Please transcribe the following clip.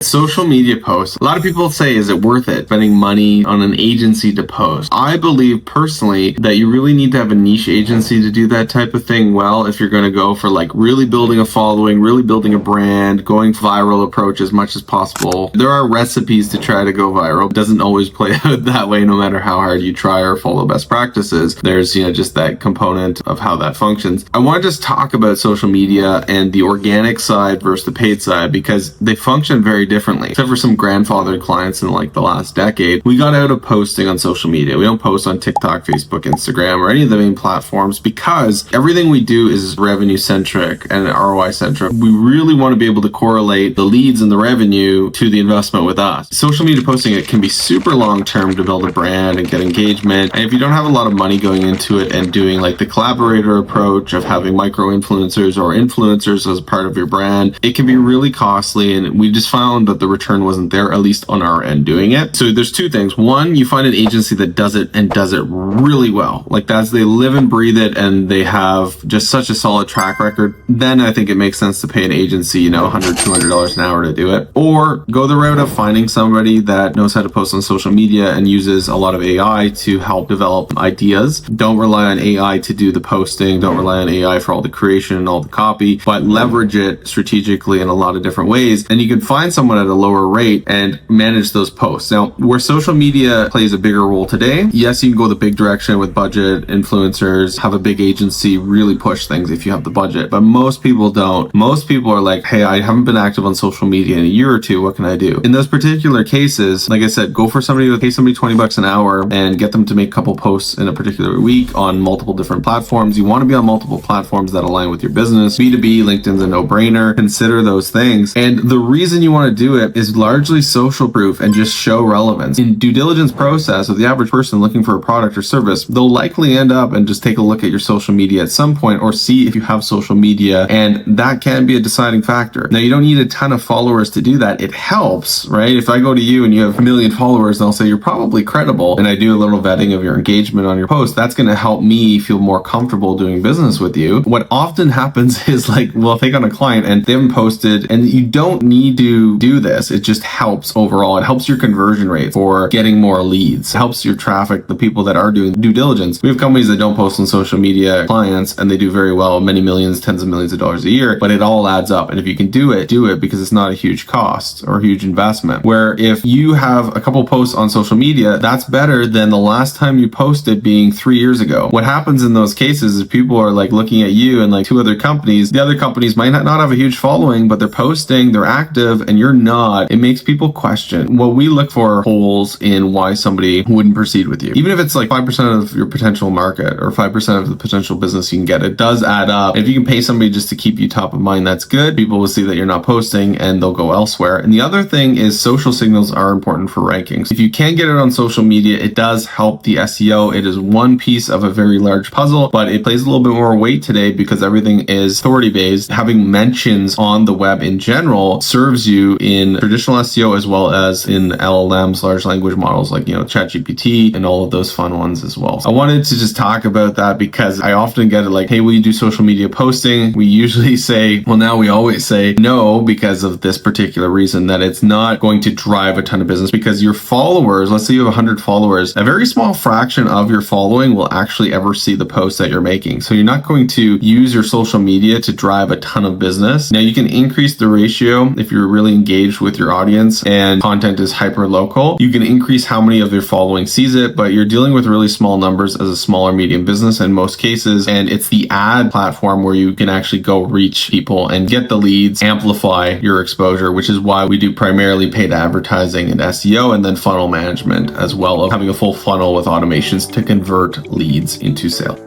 Social media posts. A lot of people say, is it worth it spending money on an agency to post? I believe personally that you really need to have a niche agency to do that type of thing well if you're going to go for like really building a following, really building a brand, going viral approach as much as possible. There are recipes to try to go viral. It doesn't always play out that way no matter how hard you try or follow best practices. There's, just that component of how that functions. I want to just talk about social media and the organic side versus the paid side because they function very differently. Except for some grandfathered clients in like the last decade, we got out of posting on social media. We don't post on TikTok, Facebook, Instagram, or any of the main platforms because everything we do is revenue centric and ROI centric. We really want to be able to correlate the leads and the revenue to the investment with us. Social media posting, it can be super long term to build a brand and get engagement. And if you don't have a lot of money going into it and doing like the collaborator approach of having micro influencers or influencers as part of your brand, it can be really costly. And we just found that the return wasn't there, at least on our end doing it. So there's two things. One, you find an agency that does it and does it really well. Like they live and breathe it and they have just such a solid track record. Then I think it makes sense to pay an agency, $100, $200 an hour to do it. Or go the route of finding somebody that knows how to post on social media and uses a lot of AI to help develop ideas. Don't rely on AI to do the posting. Don't rely on AI for all the creation and all the copy, but leverage it strategically in a lot of different ways. And you can find someone at a lower rate and manage those posts. Now, where social media plays a bigger role today, yes, you can go the big direction with budget, influencers, have a big agency, really push things if you have the budget. But most people don't. Most people are like, hey, I haven't been active on social media in a year or two. What can I do? In those particular cases, like I said, go for somebody, pay somebody $20 an hour and get them to make a couple posts in a particular week on multiple different platforms. You want to be on multiple platforms that align with your business. B2B, LinkedIn's a no-brainer. Consider those things. And the reason you want to do it is largely social proof and just show relevance. In due diligence process of the average person looking for a product or service, they'll likely end up and just take a look at your social media at some point or see if you have social media, and that can be a deciding factor. Now, you don't need a ton of followers to do that. It helps, right? If I go to you and you have 1 million followers and I'll say you're probably credible and I do a little vetting of your engagement on your post, that's going to help me feel more comfortable doing business with you. What often happens is like, we'll take on a client and they haven't posted, and you don't need to do this. It just helps overall. It helps your conversion rate for getting more leads. It helps your traffic, the people that are doing due diligence. We have companies that don't post on social media, clients, and they do very well, many millions, tens of millions of dollars a year, but it all adds up. And if you can do it because it's not a huge cost or a huge investment. Where if you have a couple posts on social media, that's better than the last time you posted being 3 years ago. What happens in those cases is people are like looking at you and like two other companies. The other companies might not have a huge following, but they're posting, they're active, and you're not. It makes people question. What we look for are holes in why somebody wouldn't proceed with you. Even if it's like 5% of your potential market or 5% of the potential business you can get, it does add up. If you can pay somebody just to keep you top of mind, that's good. People will see that you're not posting and they'll go elsewhere. And the other thing is social signals are important for rankings. If you can get it on social media, it does help the SEO. It is one piece of a very large puzzle, but it plays a little bit more weight today because everything is authority based. Having mentions on the web in general serves you in traditional SEO as well as in LLMs, large language models like, ChatGPT and all of those fun ones as well. So I wanted to just talk about that because I often get it like, hey, will you do social media posting? We usually say, well, now we always say no because of this particular reason, that it's not going to drive a ton of business because your followers, let's say you have 100 followers, a very small fraction of your following will actually ever see the post that you're making. So you're not going to use your social media to drive a ton of business. Now you can increase the ratio if you're really engaged with your audience and content is hyper local. You can increase how many of your following sees it, but you're dealing with really small numbers as a smaller medium business in most cases. And it's the ad platform where you can actually go reach people and get the leads, amplify your exposure, which is why we do primarily paid advertising and SEO and then funnel management as well, of having a full funnel with automations to convert leads into sale.